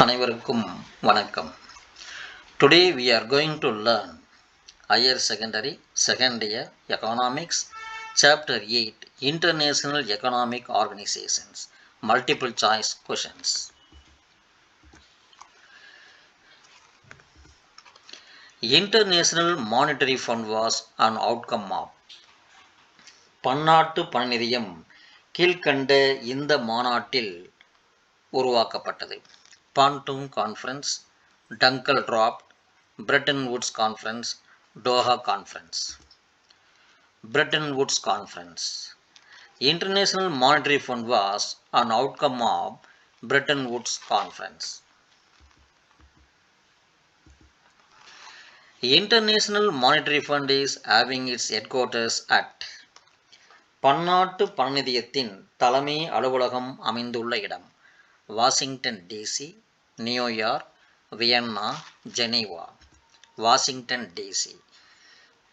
அனைவருக்கும் வணக்கம். Today we are going to learn higher secondary second year economics chapter 8 international economic organizations multiple choice questions. International Monetary Fund was an outcome of பன்னாட்டு பண நிதியம் கீழ்க்கண்ட இந்த மாநாட்டில் உருவாக்கப்பட்டது. Bandung conference, Dunkel draft, Bretton Woods conference, Doha conference. Bretton Woods conference. International Monetary Fund was an outcome of Bretton Woods Conference. International Monetary Fund is having its headquarters at பன்னாட்டு பண நிதியத்தின் தலைமை அலுவலகம் அமைந்துள்ள இடம் Washington DC, New York, Vienna, Geneva. Washington DC.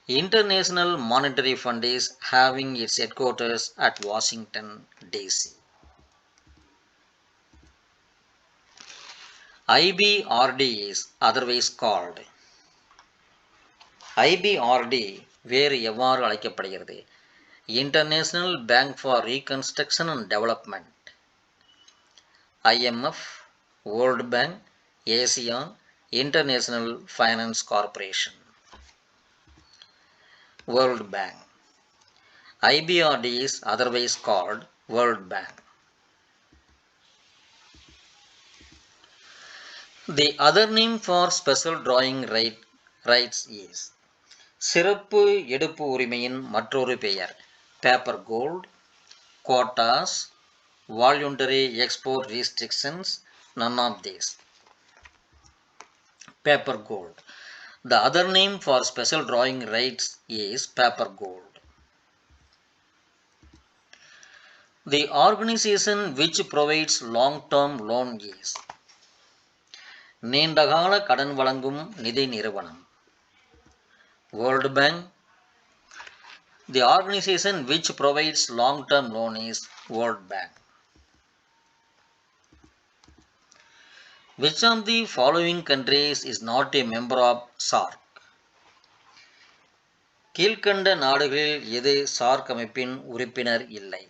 International Monetary Fund is having its headquarters at Washington DC. IBRD is otherwise called. IBRD வேறு எவ்வாறு அழைக்கப்படுகிறது? International Bank for Reconstruction and Development. IMF, World Bank, ASEAN, International Finance Corporation. World Bank. IBRD is otherwise called World Bank. The other name for special drawing rights is சிறப்பு எடுப்பு உரிமையின் மற்றொரு பெயர் paper gold, quotas, voluntary export restrictions, none of these. Paper gold. The other name for special drawing rights is paper gold. The organization which provides long-term loan is நீண்டகால கடன் வழங்கும் நிதி நிறுவனம் World Bank. The organization which provides long-term loan is World Bank. Which of the following countries is not a member of SAARC? கீழ்க்கண்ட நாடுகளில் எது SAARC அமைப்பின் உறுப்பினர் இல்லை?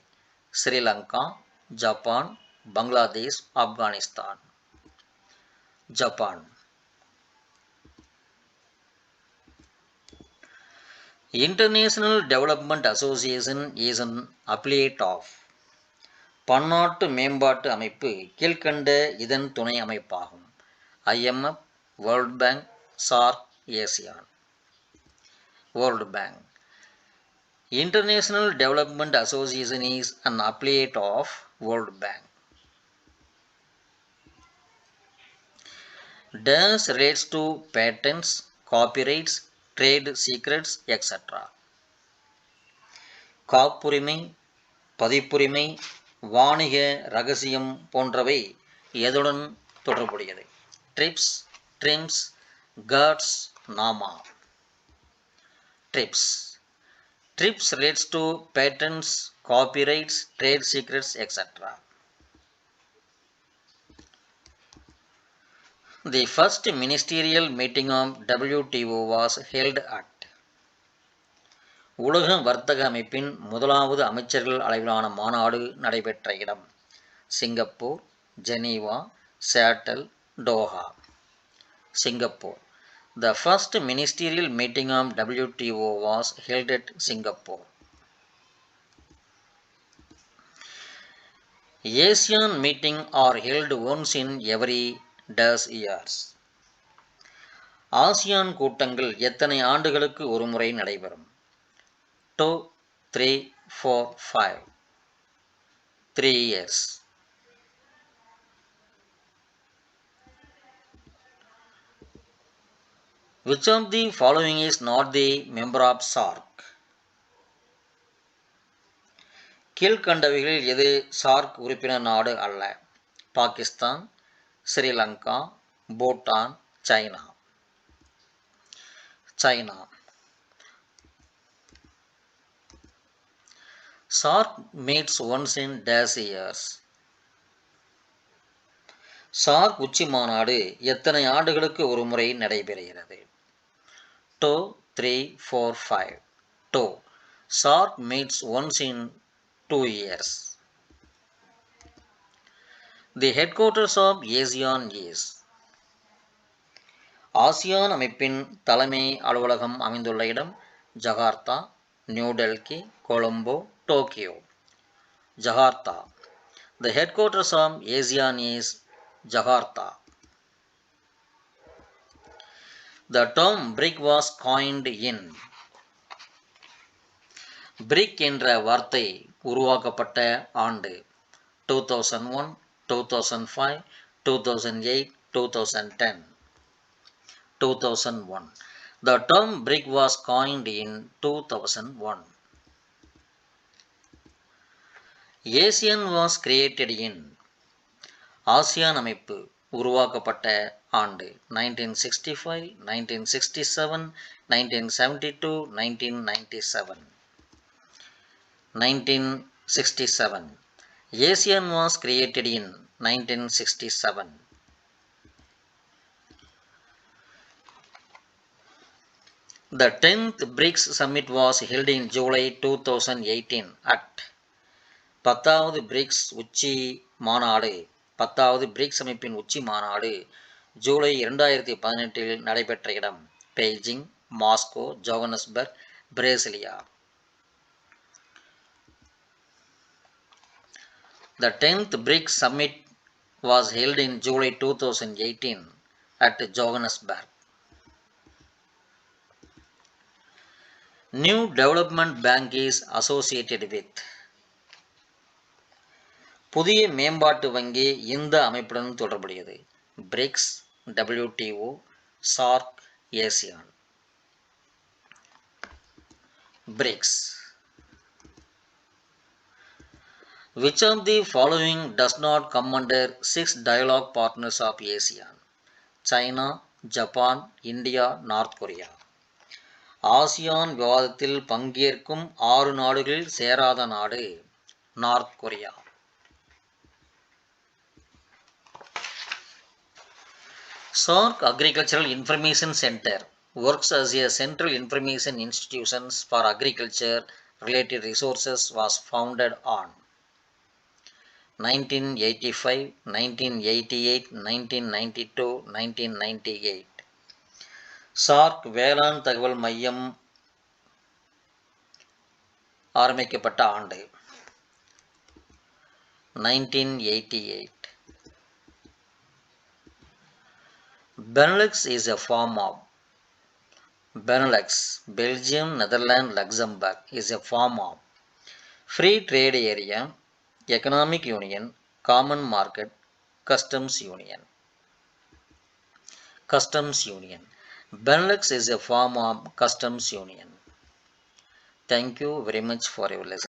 Sri Lanka, Japan, Bangladesh, Afghanistan. Japan. International Development Association is an affiliate of பன்னாட்டு மேம்பாட்டு அமைப்பு கீழ்க்கண்ட இதன் துணை அமைப்பாகும் IMF, World Bank, SAARC, ASEAN. World Bank. International Development Association is an affiliate of World Bank. Dash relates to patents, copyrights, trade secrets, etc. காப்புரிமை, பதிப்புரிமை, வாணிக ரகசியம் போன்றவை எதுடன் தொடர்புடையது? ட்ரிப்ஸ், ட்ரிம்ஸ், கர்ட்ஸ், நாமா. TRIPS. TRIPS relates to patents, copyrights, trade secrets, etc. The first ministerial meeting of WTO was held at உலக வர்த்தக அமைப்பின் முதலாவது அமைச்சர்கள் அளவிலான மாநாடு நடைபெற்ற இடம் Singapore, Geneva, Seattle, Doha. Singapore. The first ministerial meeting of WTO was held at Singapore. ASEAN meetings are held once in every years. ASEAN கூட்டங்கள் எத்தனை ஆண்டுகளுக்கு ஒரு முறை நடைபெறும்? 2, 3, 4, 5. 3 years. Which of the following is not the member of SAARC? கீழ்க்கண்டவைகளில் எது SAARC உறுப்பினர் நாடு அல்ல? Pakistan, Sri Lanka, Bhutan, China. China. SAARC meets once in years. SAARC உச்சி மாநாடு எத்தனை ஆண்டுகளுக்கு ஒரு முறை நடைபெறுகிறது? 2, 3, 4, 5. 2. SAARC meets once in 2 years. The headquarters of ASEAN is. ASEAN அமைப்பின் தலைமை அலுவலகம் அமைந்துள்ள இடம் Jakarta, new Delhi, Colombo, Tokyo. Jakarta. The headquarters of ASEAN is Jakarta. The term BRIC was coined in. BRIC என்ற வார்த்தை உருவாக்கப்பட்ட ஆண்டு 2001, 2005, 2008, 2010. 2001. The term BRIC was coined in 2001. ASEAN was created in. ASEAN அமைப்பு உருவாக்கப்பட்ட ஆண்டு 1965, 1967, 1972, 1997. 1967. ASEAN was created in 1967. The 10th BRICS Summit was held in July 2018 at. 10வது BRICS உச்சி மாநாடு 10வது பிரிக்ஸ் அமைப்பின் உச்சி மாநாடு ஜூலை 2018 நடைபெற்ற இடம் Beijing, Moscow, Johannesburg, Brasilia. The 10th BRICS Summit was held in July 2018 at Johannesburg. New Development Bank is associated with. புதிய மேம்பாட்டு வங்கி இந்த அமைப்புடன் தொடர்புடையது BRICS, WTO, SAARC, ASEAN. BRICS. Which of the following does not come under 6 dialogue partners of ASEAN? China, Japan, India, North Korea. ASEAN விவாதத்தில் பங்கேற்கும் 6 நாடுகளில் சேராத நாடு north Korea. SAARC Agricultural Information Center works as a central information institution for agriculture related resources. Was founded on 1985, 1988, 1992, 1998. SAARC வேளாண் தகவல் மையம் ஆரம்பிக்கப்பட்ட ஆண்டு 1988. Benelux is a form of. Benelux, Belgium, Netherlands, Luxembourg is a form of free trade area, economic union, common market, customs union. Customs union. Benelux is a form of customs union. Thank you very much for your listening.